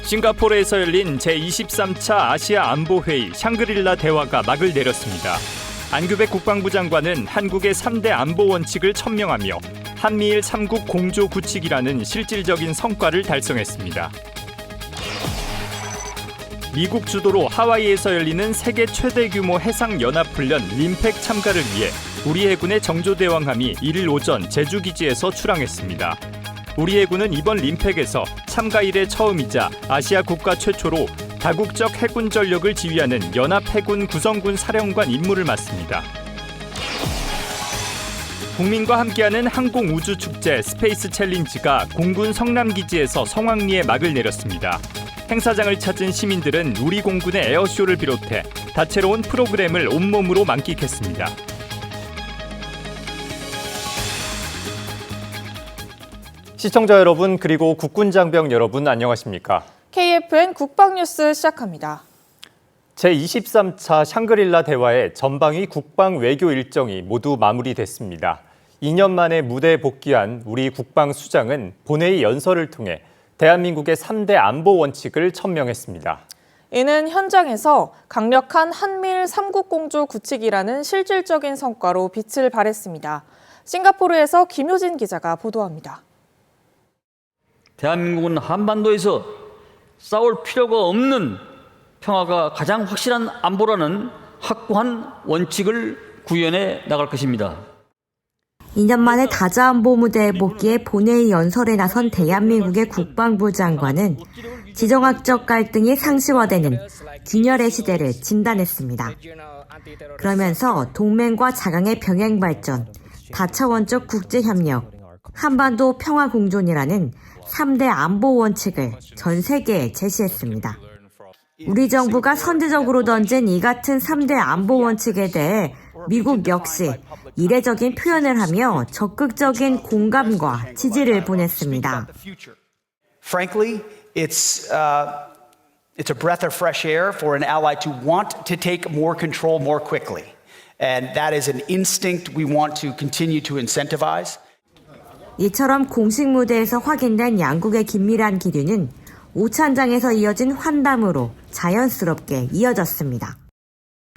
싱가포르에서 열린 제23차 아시아 안보회의 샹그릴라 대화가 막을 내렸습니다. 안규백 국방부 장관은 한국의 3대 안보 원칙을 천명하며 한미일 3국 공조 구칙이라는 실질적인 성과를 달성했습니다. 미국 주도로 하와이에서 열리는 세계 최대 규모 해상연합훈련 림팩 참가를 위해 우리 해군의 정조대왕함이 1일 오전 제주기지에서 출항했습니다. 우리 해군은 이번 림팩에서 참가 이래 처음이자 아시아 국가 최초로 다국적 해군 전력을 지휘하는 연합해군 구성군 사령관 임무를 맡습니다. 국민과 함께하는 항공우주축제 스페이스 챌린지가 공군 성남기지에서 성황리에 막을 내렸습니다. 행사장을 찾은 시민들은 우리 공군의 에어쇼를 비롯해 다채로운 프로그램을 온몸으로 만끽했습니다. 시청자 여러분 그리고 국군장병 여러분 안녕하십니까? KFN 국방뉴스 시작합니다. 제23차 샹그릴라 대화의 전방위 국방 외교 일정이 모두 마무리됐습니다. 2년 만에 무대에 복귀한 우리 국방수장은 본회의 연설을 통해 대한민국의 3대 안보 원칙을 천명했습니다. 이는 현장에서 강력한 한미일 3국 공조 구칙이라는 실질적인 성과로 빛을 발했습니다. 싱가포르에서 김효진 기자가 보도합니다. 대한민국은 한반도에서 싸울 필요가 없는 평화가 가장 확실한 안보라는 확고한 원칙을 구현해 나갈 것입니다. 2년 만에 다자안보 무대에 복귀해 본회의 연설에 나선 대한민국의 국방부 장관은 지정학적 갈등이 상시화되는 균열의 시대를 진단했습니다. 그러면서 동맹과 자강의 병행 발전, 다차원적 국제협력, 한반도 평화공존이라는 3대 안보 원칙을 전 세계에 제시했습니다. 우리 정부가 선제적으로 던진 이 같은 3대 안보 원칙에 대해 미국 역시 이례적인 표현을 하며 적극적인 공감과 지지를 보냈습니다. Frankly, it's a breath of fresh air for an ally to want to take more control more quickly. And that is an instinct we want to continue to incentivize. 이처럼 공식 무대에서 확인된 양국의 긴밀한 기류는 오찬장에서 이어진 환담으로 자연스럽게 이어졌습니다.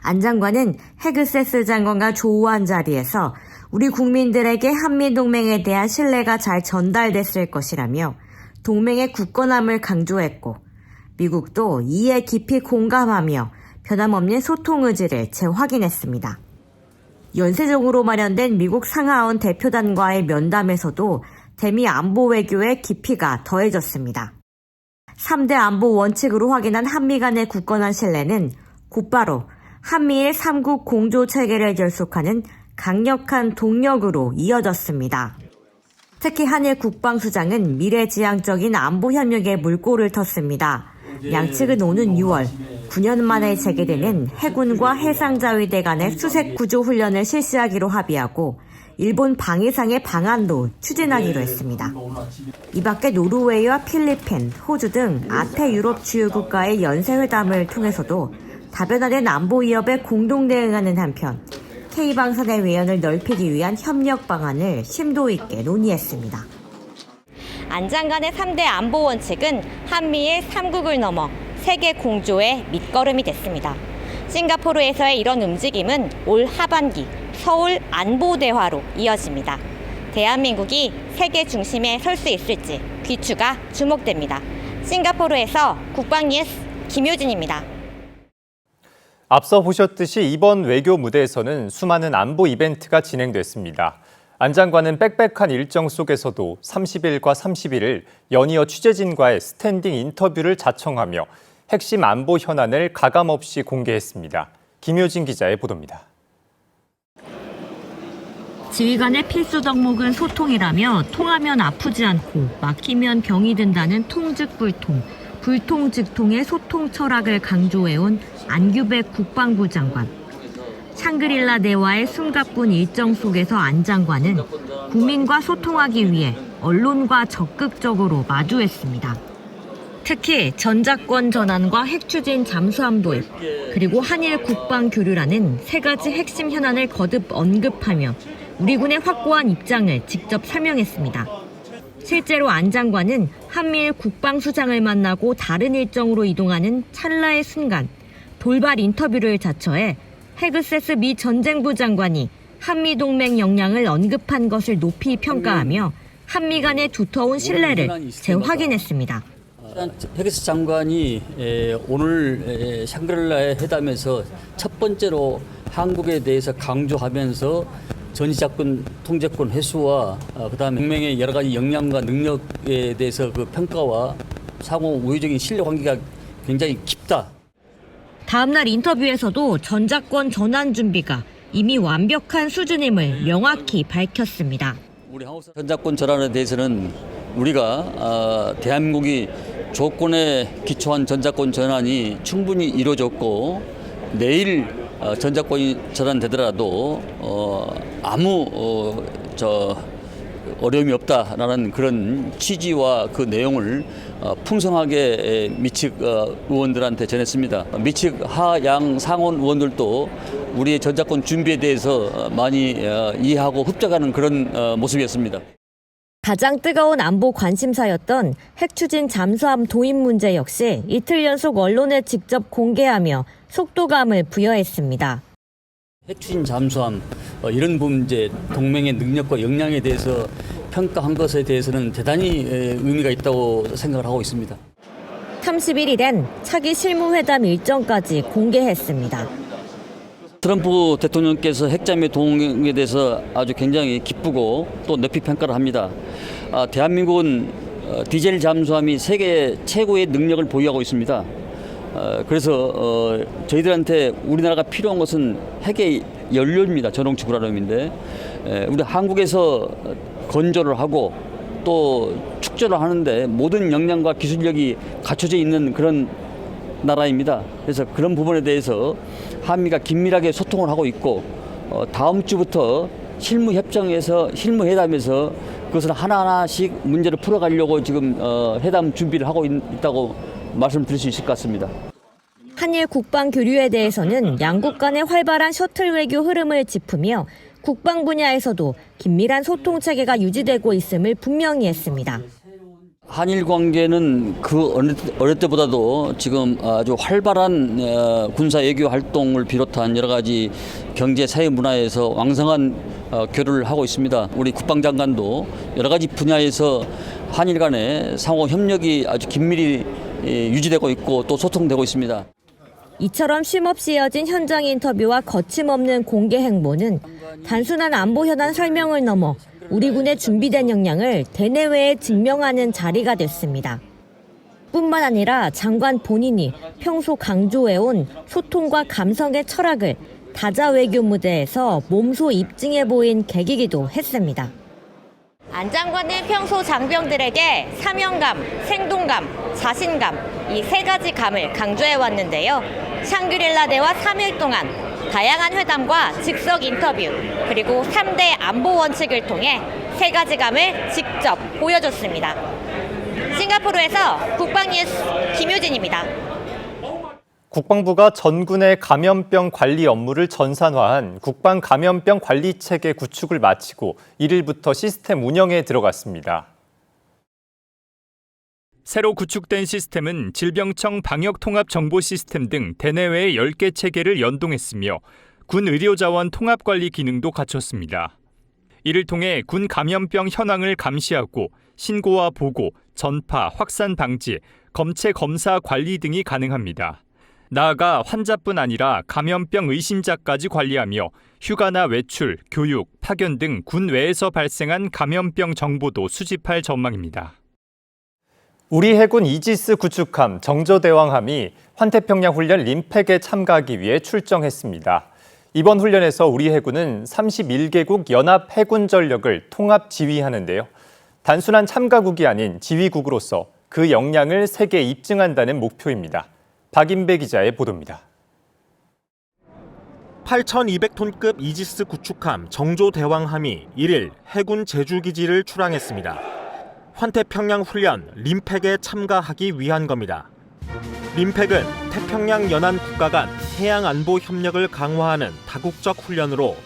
안 장관은 헤그세스 장관과 조우한 자리에서 우리 국민들에게 한미동맹에 대한 신뢰가 잘 전달됐을 것이라며 동맹의 굳건함을 강조했고 미국도 이에 깊이 공감하며 변함없는 소통 의지를 재확인했습니다. 연쇄적으로 마련된 미국 상하원 대표단과의 면담에서도 대미 안보 외교의 깊이가 더해졌습니다. 3대 안보 원칙으로 확인한 한미 간의 굳건한 신뢰는 곧바로 한미일 3국 공조 체계를 결속하는 강력한 동력으로 이어졌습니다. 특히 한일 국방수장은 미래지향적인 안보 협력에 물꼬를 텄습니다. 양측은 오는 6월 9년 만에 재개되는 해군과 해상자위대 간의 수색 구조 훈련을 실시하기로 합의하고 일본 방위상의 방안도 추진하기로 했습니다. 이 밖에 노르웨이와 필리핀, 호주 등 아태 유럽 주요 국가의 연쇄회담을 통해서도 다변화된 안보 위협에 공동 대응하는 한편 K방산의 외연을 넓히기 위한 협력 방안을 심도 있게 논의했습니다. 안 장관의 3대 안보 원칙은 한미의 3국을 넘어 세계 공조의 밑거름이 됐습니다. 싱가포르에서의 이런 움직임은 올 하반기 서울 안보대화로 이어집니다. 대한민국이 세계 중심에 설 수 있을지 귀추가 주목됩니다. 싱가포르에서 국방뉴스 김효진입니다. 앞서 보셨듯이 이번 외교 무대에서는 수많은 안보 이벤트가 진행됐습니다. 안 장관은 빽빽한 일정 속에서도 30일과 31일 연이어 취재진과의 스탠딩 인터뷰를 자청하며 핵심 안보 현안을 가감없이 공개했습니다. 김효진 기자의 보도입니다. 지휘관의 필수 덕목은 소통이라며 통하면 아프지 않고 막히면 병이 든다는 통즉불통, 불통즉통의 소통 철학을 강조해온 안규백 국방부 장관. 샹그릴라 대화의 숨가쁜 일정 속에서 안 장관은 국민과 소통하기 위해 언론과 적극적으로 마주했습니다. 특히 전작권 전환과 핵추진 잠수함 도입, 그리고 한일 국방 교류라는 세 가지 핵심 현안을 거듭 언급하며 우리 군의 확고한 입장을 직접 설명했습니다. 실제로 안 장관은 한미일 국방수장을 만나고 다른 일정으로 이동하는 찰나의 순간 돌발 인터뷰를 자처해 헤그세스 미 전쟁부 장관이 한미동맹 역량을 언급한 것을 높이 평가하며 한미 간의 두터운 신뢰를 재확인했습니다. 헤그세스 장관이 오늘 샹그릴라의 회담에서 첫 번째로 한국에 대해서 강조하면서 전시작권 통제권 회수와 그다음에 동맹의 여러 가지 역량과 능력에 대해서 그 평가와 상호 우호적인 신뢰 관계가 굉장히 깊다. 다음 날 인터뷰에서도 전작권 전환 준비가 이미 완벽한 수준임을 명확히 밝혔습니다. 우리 한국 전작권 전환에 대해서는 우리가 대한민국이 조건에 기초한 전작권 전환이 충분히 이루어졌고 내일 전작권이 전환되더라도 아무 어려움이 없다라는 그런 취지와 그 내용을 풍성하게 미측 의원들한테 전했습니다. 미측 하양 상원 의원들도 우리의 전작권 준비에 대해서 많이 이해하고 흡족하는 그런 모습이었습니다. 가장 뜨거운 안보 관심사였던 핵추진 잠수함 도입 문제 역시 이틀 연속 언론에 직접 공개하며 속도감을 부여했습니다. 핵추진 잠수함 이런 문제 동맹의 능력과 역량에 대해서 평가한 것에 대해서는 대단히 의미가 있다고 생각을 하고 있습니다. 31일엔 차기 실무회담 일정까지 공개했습니다. 트럼프 대통령께서 핵잠의 동에 대해서 아주 굉장히 기쁘고 또 높이 평가를 합니다. 대한민국은 디젤 잠수함이 세계 최고의 능력을 보유하고 있습니다. 그래서 저희들한테 우리나라가 필요한 것은 핵의 연료입니다. 전홍치 우라늄인데 우리 한국에서 건조를 하고 또 축조를 하는데 모든 역량과 기술력이 갖춰져 있는 그런 나라입니다. 그래서 그런 부분에 대해서 한미가 긴밀하게 소통을 하고 있고 다음 주부터 실무회담에서 그것을 하나하나씩 문제를 풀어가려고 지금 회담 준비를 하고 있다고 말씀드릴 수 있을 것 같습니다. 한일 국방 교류에 대해서는 양국 간의 활발한 셔틀 외교 흐름을 짚으며 국방 분야에서도 긴밀한 소통 체계가 유지되고 있음을 분명히 했습니다. 한일 관계는 그 어느 때보다도 지금 아주 활발한 군사 외교 활동을 비롯한 여러 가지 경제 사회 문화에서 왕성한 교류를 하고 있습니다. 우리 국방장관도 여러 가지 분야에서 한일 간의 상호 협력이 아주 긴밀히 유지되고 있고 또 소통되고 있습니다. 이처럼 쉼없이 이어진 현장 인터뷰와 거침없는 공개 행보는 단순한 안보 현안 설명을 넘어 우리 군의 준비된 역량을 대내외에 증명하는 자리가 됐습니다. 뿐만 아니라 장관 본인이 평소 강조해온 소통과 감성의 철학을 다자 외교 무대에서 몸소 입증해 보인 계기이기도 했습니다. 안 장관은 평소 장병들에게 사명감, 생동감, 자신감 이 세 가지 감을 강조해 왔는데요. 샹그릴라 대화 3일 동안 다양한 회담과 즉석 인터뷰 그리고 3대 안보 원칙을 통해 세 가지 감을 직접 보여줬습니다. 싱가포르에서 국방뉴스 김효진입니다. 국방부가 전군의 감염병 관리 업무를 전산화한 국방감염병 관리체계 구축을 마치고 1일부터 시스템 운영에 들어갔습니다. 새로 구축된 시스템은 질병청 방역통합정보시스템 등 대내외의 10개 체계를 연동했으며 군 의료자원 통합관리 기능도 갖췄습니다. 이를 통해 군 감염병 현황을 감시하고 신고와 보고, 전파, 확산 방지, 검체 검사 관리 등이 가능합니다. 나아가 환자뿐 아니라 감염병 의심자까지 관리하며 휴가나 외출, 교육, 파견 등 군 외에서 발생한 감염병 정보도 수집할 전망입니다. 우리 해군 이지스 구축함 정조대왕함이 환태평양 훈련 림팩에 참가하기 위해 출정했습니다. 이번 훈련에서 우리 해군은 31개국 연합 해군 전력을 통합 지휘하는데요. 단순한 참가국이 아닌 지휘국으로서 그 역량을 세계에 입증한다는 목표입니다. 박인배 기자의 보도입니다. 8,200톤급 이지스 구축함 정조대왕함이 1일 해군 제주기지를 출항했습니다. 환태평양 훈련 림팩에 참가하기 위한 겁니다. 림팩은 태평양 연안 국가 간 해양 안보 협력을 강화하는 다국적 훈련으로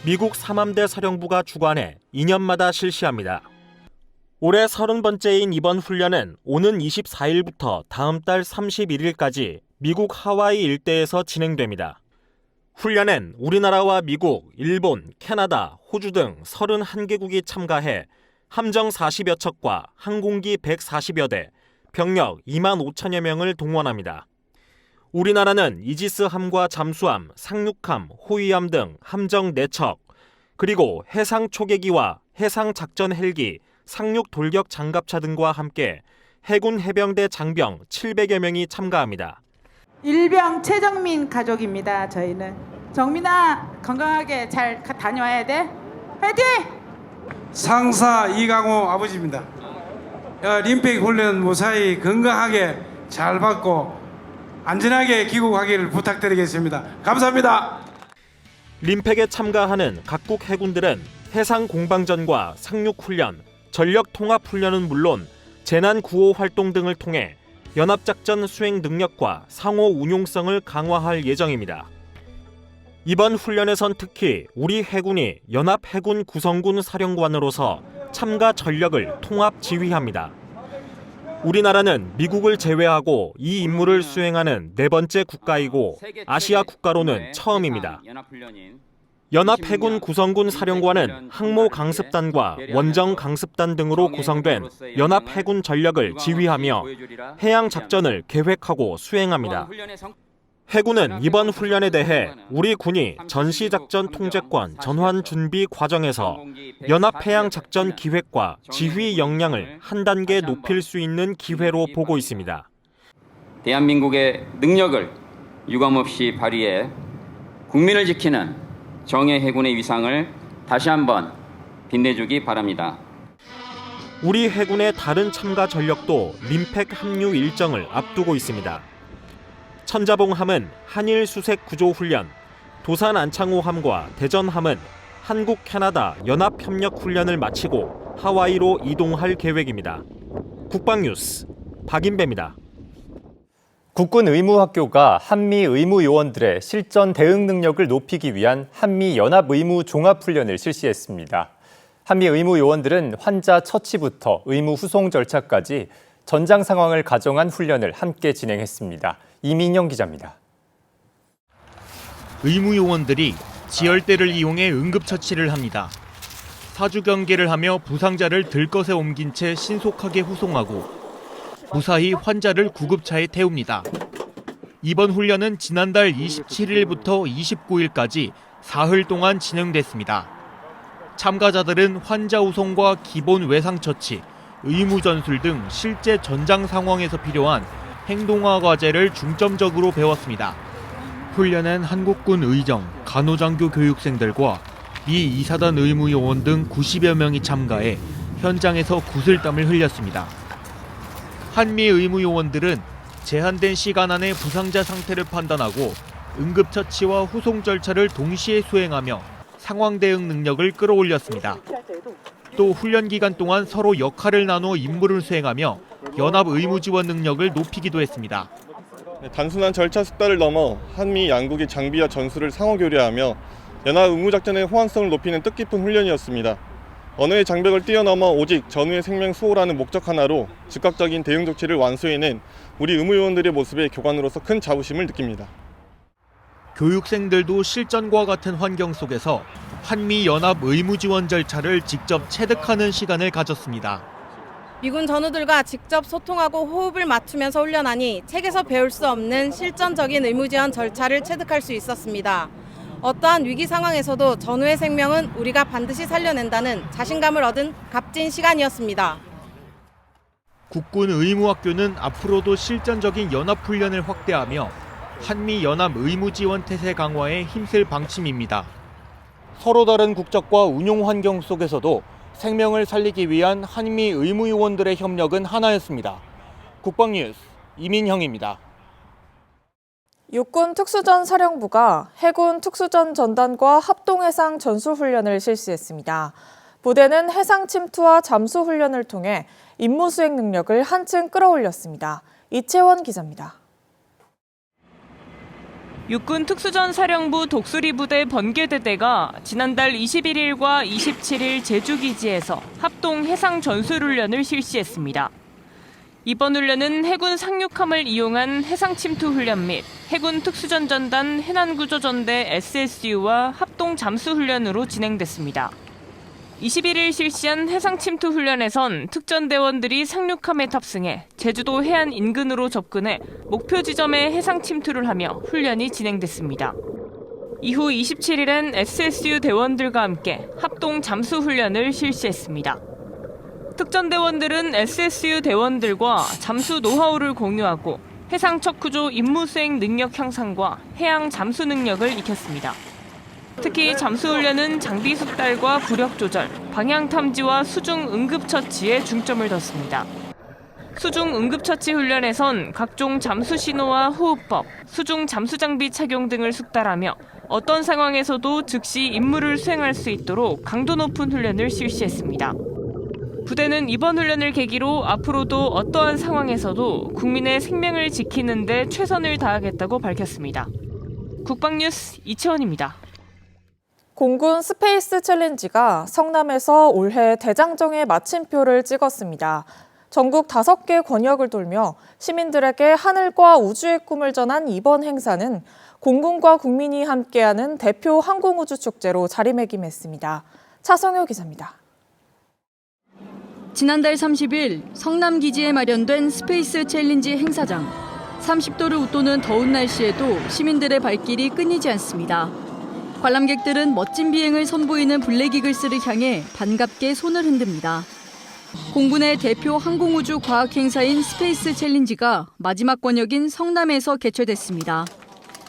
미국 삼함대 사령부가 주관해 2년마다 실시합니다. 올해 30번째인 이번 훈련은 오는 24일부터 다음 달 31일까지 미국 하와이 일대에서 진행됩니다. 훈련엔 우리나라와 미국, 일본, 캐나다, 호주 등 31개국이 참가해 함정 40여 척과 항공기 140여 대, 병력 2만 5천여 명을 동원합니다. 우리나라는 이지스함과 잠수함, 상륙함, 호위함 등 함정 4척, 그리고 해상 초계기와 해상 작전 헬기, 상륙 돌격 장갑차 등과 함께 해군 해병대 장병 700여 명이 참가합니다. 일병 최정민 가족입니다. 저희는 정민아 건강하게 잘 다녀와야 돼. 화이팅! 상사 이강호 아버지입니다. 림팩 훈련 무사히 건강하게 잘 받고 안전하게 귀국하기를 부탁드리겠습니다. 감사합니다. 림팩에 참가하는 각국 해군들은 해상 공방전과 상륙 훈련, 전력 통합 훈련은 물론 재난 구호 활동 등을 통해 연합작전 수행 능력과 상호 운용성을 강화할 예정입니다. 이번 훈련에선 특히 우리 해군이 연합해군 구성군 사령관으로서 참가 전력을 통합 지휘합니다. 우리나라는 미국을 제외하고 이 임무를 수행하는 4번째 국가이고 아시아 국가로는 처음입니다. 연합해군 구성군 사령관은 항모 강습단과 원정 강습단 등으로 구성된 연합해군 전력을 지휘하며 해양 작전을 계획하고 수행합니다. 해군은 이번 훈련에 대해 우리 군이 전시작전 통제권 전환 준비 과정에서 연합해양작전 기획과 지휘 역량을 한 단계 높일 수 있는 기회로 보고 있습니다. 대한민국의 능력을 유감없이 발휘해 국민을 지키는 정예 해군의 위상을 다시 한번 빛내주기 바랍니다. 우리 해군의 다른 참가 전력도 림팩 합류 일정을 앞두고 있습니다. 천자봉함은 한일 수색 구조 훈련, 도산 안창호함과 대전함은 한국 캐나다 연합협력 훈련을 마치고 하와이로 이동할 계획입니다. 국방뉴스 박인배입니다. 국군 의무학교가 한미 의무 요원들의 실전 대응 능력을 높이기 위한 한미 연합 의무 종합훈련을 실시했습니다. 한미 의무 요원들은 환자 처치부터 의무 후송 절차까지 전장 상황을 가정한 훈련을 함께 진행했습니다. 이민영 기자입니다. 의무 요원들이 지혈대를 이용해 응급처치를 합니다. 사주 경계를 하며 부상자를 들것에 옮긴 채 신속하게 후송하고 무사히 환자를 구급차에 태웁니다. 이번 훈련은 지난달 27일부터 29일까지 사흘 동안 진행됐습니다. 참가자들은 환자 후송과 기본 외상 처치, 의무 전술 등 실제 전장 상황에서 필요한 행동화 과제를 중점적으로 배웠습니다. 훈련엔 한국군 의정, 간호장교 교육생들과 미 2사단 의무 요원 등 90여 명이 참가해 현장에서 구슬땀을 흘렸습니다. 한미 의무 요원들은 제한된 시간 안에 부상자 상태를 판단하고 응급처치와 후송 절차를 동시에 수행하며 상황 대응 능력을 끌어올렸습니다. 또 훈련 기간 동안 서로 역할을 나눠 임무를 수행하며 연합 의무 지원 능력을 높이기도 했습니다. 단순한 절차 숙달을 넘어 한미 양국의 장비와 전술을 상호 교류하며 연합 의무 작전의 호환성을 높이는 뜻깊은 훈련이었습니다. 언어의 장벽을 뛰어넘어 오직 전우의 생명 수호라는 목적 하나로 즉각적인 대응 조치를 완수해낸 우리 의무 요원들의 모습에 교관으로서 큰 자부심을 느낍니다. 교육생들도 실전과 같은 환경 속에서 한미 연합 의무 지원 절차를 직접 체득하는 시간을 가졌습니다. 미군 전우들과 직접 소통하고 호흡을 맞추면서 훈련하니 책에서 배울 수 없는 실전적인 의무 지원 절차를 체득할 수 있었습니다. 어떠한 위기 상황에서도 전우의 생명은 우리가 반드시 살려낸다는 자신감을 얻은 값진 시간이었습니다. 국군 의무학교는 앞으로도 실전적인 연합훈련을 확대하며 한미 연합 의무 지원 태세 강화에 힘쓸 방침입니다. 서로 다른 국적과 운용 환경 속에서도 생명을 살리기 위한 한미 의무 요원들의 협력은 하나였습니다. 국방뉴스 이민형입니다. 육군 특수전 사령부가 해군 특수전 전단과 합동해상 전술훈련을 실시했습니다. 부대는 해상 침투와 잠수 훈련을 통해 임무 수행 능력을 한층 끌어올렸습니다. 이채원 기자입니다. 육군 특수전사령부 독수리부대 번개대대가 지난달 21일과 27일 제주기지에서 합동 해상 전술훈련을 실시했습니다. 이번 훈련은 해군 상륙함을 이용한 해상 침투 훈련 및 해군 특수전전단 해난구조전대 SSU와 합동 잠수 훈련으로 진행됐습니다. 21일 실시한 해상 침투 훈련에선 특전대원들이 상륙함에 탑승해 제주도 해안 인근으로 접근해 목표 지점에 해상 침투를 하며 훈련이 진행됐습니다. 이후 27일엔 SSU 대원들과 함께 합동 잠수 훈련을 실시했습니다. 특전대원들은 SSU 대원들과 잠수 노하우를 공유하고 해상 척구조 임무 수행 능력 향상과 해양 잠수 능력을 익혔습니다. 특히 잠수훈련은 장비 숙달과 구력 조절, 방향 탐지와 수중 응급처치에 중점을 뒀습니다. 수중 응급처치 훈련에선 각종 잠수 신호와 호흡법, 수중 잠수 장비 착용 등을 숙달하며 어떤 상황에서도 즉시 임무를 수행할 수 있도록 강도 높은 훈련을 실시했습니다. 부대는 이번 훈련을 계기로 앞으로도 어떠한 상황에서도 국민의 생명을 지키는 데 최선을 다하겠다고 밝혔습니다. 국방뉴스 이채원입니다. 공군 스페이스 챌린지가 성남에서 올해 대장정에 마침표를 찍었습니다. 전국 5개 권역을 돌며 시민들에게 하늘과 우주의 꿈을 전한 이번 행사는 공군과 국민이 함께하는 대표 항공우주축제로 자리매김했습니다. 차성효 기자입니다. 지난달 30일 성남기지에 마련된 스페이스 챌린지 행사장. 30도를 웃도는 더운 날씨에도 시민들의 발길이 끊이지 않습니다. 관람객들은 멋진 비행을 선보이는 블랙이글스를 향해 반갑게 손을 흔듭니다. 공군의 대표 항공우주 과학 행사인 스페이스 챌린지가 마지막 권역인 성남에서 개최됐습니다.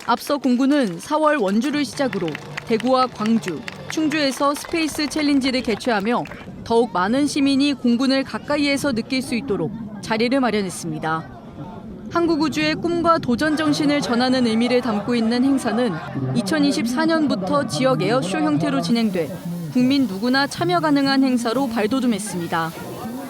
앞서 공군은 4월 원주를 시작으로 대구와 광주, 충주에서 스페이스 챌린지를 개최하며 더욱 많은 시민이 공군을 가까이에서 느낄 수 있도록 자리를 마련했습니다. 한국 우주의 꿈과 도전 정신을 전하는 의미를 담고 있는 행사는 2024년부터 지역 에어쇼 형태로 진행돼 국민 누구나 참여 가능한 행사로 발돋움했습니다.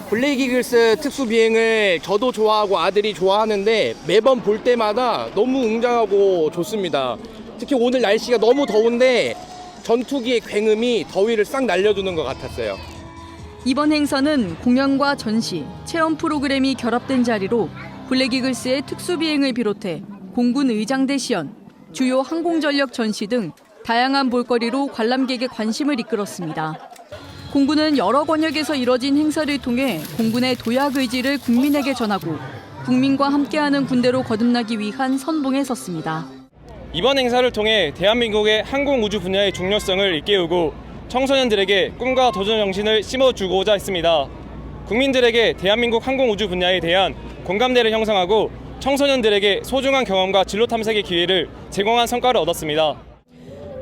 블랙이글스 특수 비행을 저도 좋아하고 아들이 좋아하는데 매번 볼 때마다 너무 웅장하고 좋습니다. 특히 오늘 날씨가 너무 더운데 전투기의 굉음이 더위를 싹 날려주는 것 같았어요. 이번 행사는 공연과 전시, 체험 프로그램이 결합된 자리로 블랙이글스의 특수비행을 비롯해 공군 의장대 시연, 주요 항공전력 전시 등 다양한 볼거리로 관람객의 관심을 이끌었습니다. 공군은 여러 권역에서 이뤄진 행사를 통해 공군의 도약 의지를 국민에게 전하고 국민과 함께하는 군대로 거듭나기 위한 선봉에 섰습니다. 이번 행사를 통해 대한민국의 항공우주 분야의 중요성을 일깨우고 청소년들에게 꿈과 도전 정신을 심어주고자 했습니다. 국민들에게 대한민국 항공우주 분야에 대한 공감대를 형성하고 청소년들에게 소중한 경험과 진로 탐색의 기회를 제공한 성과를 얻었습니다.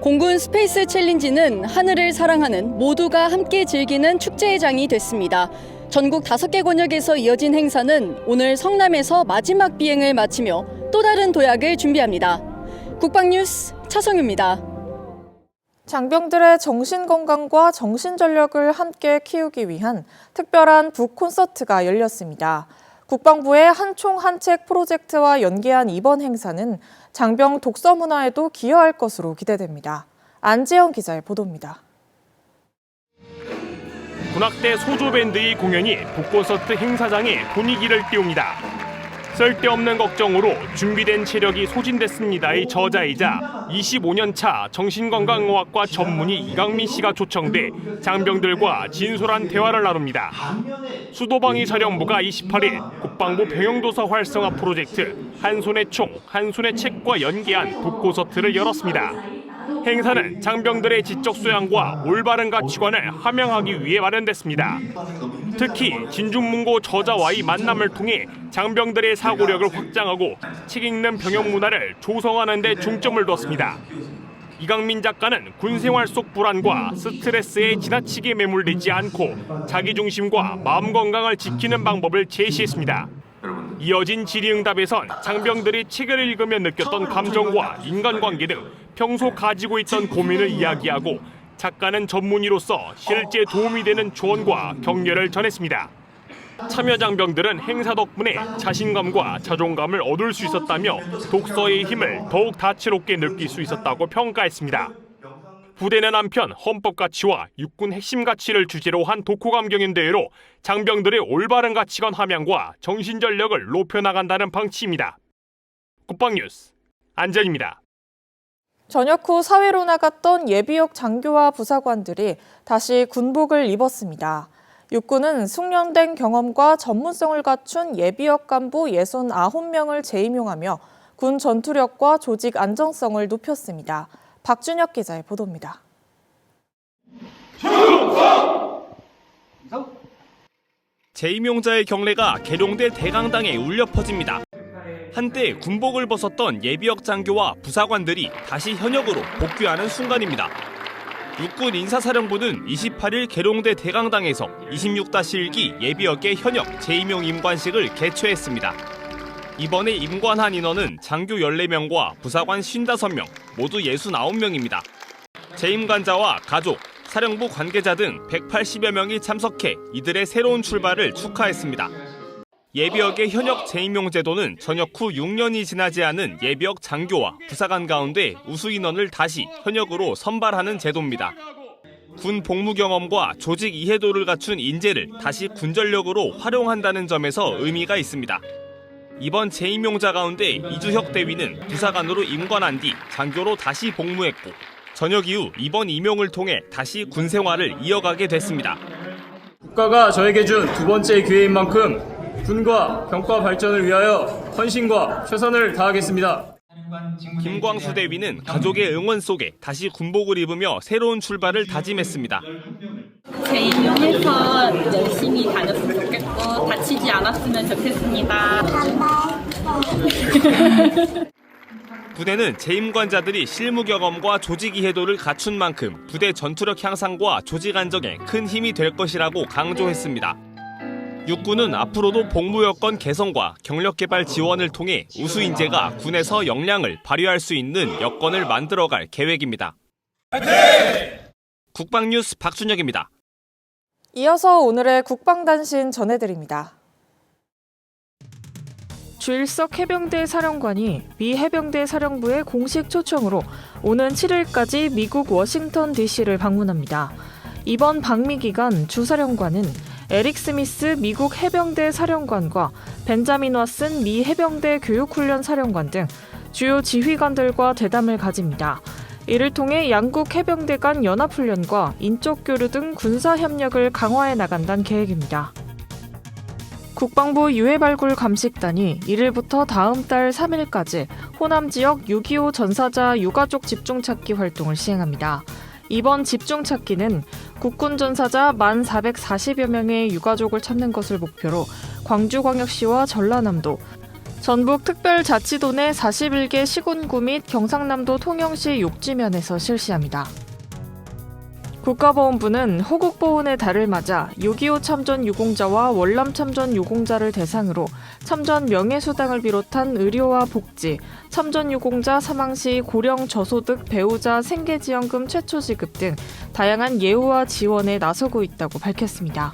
공군 스페이스 챌린지는 하늘을 사랑하는 모두가 함께 즐기는 축제의 장이 됐습니다. 전국 5개 권역에서 이어진 행사는 오늘 성남에서 마지막 비행을 마치며 또 다른 도약을 준비합니다. 국방뉴스 차성유입니다. 장병들의 정신건강과 정신전력을 함께 키우기 위한 특별한 북콘서트가 열렸습니다. 국방부의 한 총 한 책 프로젝트와 연계한 이번 행사는 장병 독서 문화에도 기여할 것으로 기대됩니다. 안지영 기자의 보도입니다. 군악대 소조밴드의 공연이 북콘서트 행사장에 분위기를 띄웁니다. 쓸데없는 걱정으로 준비된 체력이 소진됐습니다의 저자이자 25년차 정신건강의학과 전문의 이강민 씨가 초청돼 장병들과 진솔한 대화를 나눕니다. 수도방위 사령부가 28일 국방부 병영도서 활성화 프로젝트 한 손의 총, 한 손의 책과 연계한 북콘서트를 열었습니다. 행사는 장병들의 지적素養과 올바른 가치관을 함양하기 위해 마련됐습니다. 특히 진중문고 저자와의 만남을 통해 장병들의 사고력을 확장하고 책 읽는 병영 문화를 조성하는 데 중점을 뒀습니다. 이강민 작가는 군생활 속 불안과 스트레스에 지나치게 매몰되지 않고 자기중심과 마음 건강을 지키는 방법을 제시했습니다. 이어진 질의응답에선 장병들이 책을 읽으며 느꼈던 감정과 인간관계 등 평소 가지고 있던 고민을 이야기하고 작가는 전문의로서 실제 도움이 되는 조언과 격려를 전했습니다. 참여 장병들은 행사 덕분에 자신감과 자존감을 얻을 수 있었다며 독서의 힘을 더욱 다채롭게 느낄 수 있었다고 평가했습니다. 부대는 한편 헌법 가치와 육군 핵심 가치를 주제로 한 독후감 경연대회로 장병들의 올바른 가치관 함양과 정신전력을 높여나간다는 방침입니다. 국방뉴스 안전입니다. 전역 후 사회로 나갔던 예비역 장교와 부사관들이 다시 군복을 입었습니다. 육군은 숙련된 경험과 전문성을 갖춘 예비역 간부 69명을 재임용하며 군 전투력과 조직 안정성을 높였습니다. 박준혁 기자의 보도입니다. 재임용자의 경례가 계룡대 대강당에 울려 퍼집니다. 한때 군복을 벗었던 예비역 장교와 부사관들이 다시 현역으로 복귀하는 순간입니다. 육군 인사사령부는 28일 계룡대 대강당에서 26-1기 예비역의 현역 재임용 임관식을 개최했습니다. 이번에 임관한 인원은 장교 14명과 부사관 55명, 모두 69명입니다. 재임관자와 가족, 사령부 관계자 등 180여 명이 참석해 이들의 새로운 출발을 축하했습니다. 예비역의 현역 재임용 제도는 전역 후 6년이 지나지 않은 예비역 장교와 부사관 가운데 우수 인원을 다시 현역으로 선발하는 제도입니다. 군 복무 경험과 조직 이해도를 갖춘 인재를 다시 군전력으로 활용한다는 점에서 의미가 있습니다. 이번 재임용자 가운데 이주혁 대위는 부사관으로 임관한 뒤 장교로 다시 복무했고 전역 이후 이번 임용을 통해 다시 군 생활을 이어가게 됐습니다. 국가가 저에게 준 두 번째 기회인 만큼 군과 병과 발전을 위하여 헌신과 최선을 다하겠습니다. 김광수 대위는 가족의 응원 속에 다시 군복을 입으며 새로운 출발을 다짐했습니다. 재임용해서 열심히 다녔으면 좋겠고 다치지 않았으면 좋겠습니다. 부대는 재임관자들이 실무 경험과 조직 이해도를 갖춘 만큼 부대 전투력 향상과 조직 안정에 큰 힘이 될 것이라고 강조했습니다. 육군은 앞으로도 복무 여건 개선과 경력 개발 지원을 통해 우수 인재가 군에서 역량을 발휘할 수 있는 여건을 만들어갈 계획입니다. 국방뉴스 박준혁입니다. 이어서 오늘의 국방단신 전해드립니다. 주일석 해병대 사령관이 미 해병대 사령부의 공식 초청으로 오는 7일까지 미국 워싱턴 DC를 방문합니다. 이번 방미 기간 주사령관은 에릭 스미스 미국 해병대 사령관과 벤자민 왓슨 미 해병대 교육훈련 사령관 등 주요 지휘관들과 대담을 가집니다. 이를 통해 양국 해병대 간 연합훈련과 인적 교류 등 군사 협력을 강화해 나간다는 계획입니다. 국방부 유해발굴 감식단이 1일부터 다음 달 3일까지 호남 지역 6.25 전사자 유가족 집중찾기 활동을 시행합니다. 이번 집중찾기는 국군 전사자 1,440여 명의 유가족을 찾는 것을 목표로 광주광역시와 전라남도, 전북특별자치도 내 41개 시군구 및 경상남도 통영시 욕지면에서 실시합니다. 국가보훈부는 호국보훈의 달을 맞아 6.25 참전 유공자와 월남 참전 유공자를 대상으로 참전 명예수당을 비롯한 의료와 복지, 참전 유공자 사망 시 고령 저소득 배우자 생계지원금 최초 지급 등 다양한 예우와 지원에 나서고 있다고 밝혔습니다.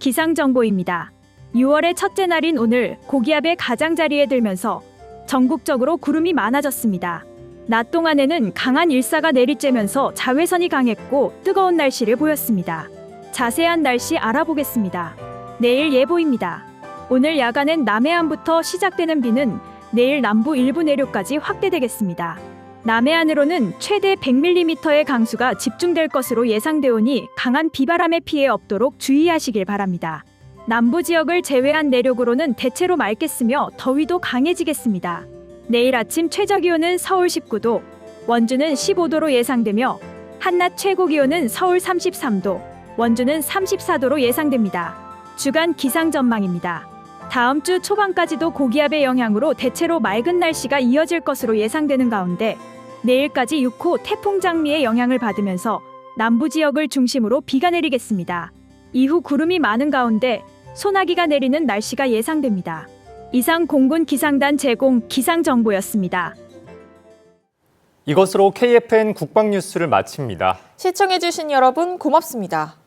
기상정보입니다. 6월의 첫째 날인 오늘 고기압의 가장자리에 들면서 전국적으로 구름이 많아졌습니다. 낮 동안에는 강한 일사가 내리쬐면서 자외선이 강했고 뜨거운 날씨를 보였습니다. 자세한 날씨 알아보겠습니다. 내일 예보입니다. 오늘 야간엔 남해안부터 시작되는 비는 내일 남부 일부 내륙까지 확대되겠습니다. 남해안으로는 최대 100mm의 강수가 집중될 것으로 예상되오니 강한 비바람에 피해 없도록 주의하시길 바랍니다. 남부 지역을 제외한 내륙으로는 대체로 맑겠으며 더위도 강해지겠습니다. 내일 아침 최저기온은 서울 19도, 원주는 15도로 예상되며 한낮 최고기온은 서울 33도, 원주는 34도로 예상됩니다. 주간 기상 전망입니다. 다음 주 초반까지도 고기압의 영향으로 대체로 맑은 날씨가 이어질 것으로 예상되는 가운데 내일까지 6호 태풍 장미의 영향을 받으면서 남부 지역을 중심으로 비가 내리겠습니다. 이후 구름이 많은 가운데 소나기가 내리는 날씨가 예상됩니다. 이상 공군 기상단 제공 기상정보였습니다. 이것으로 KFN 국방뉴스를 마칩니다. 시청해주신 여러분 고맙습니다.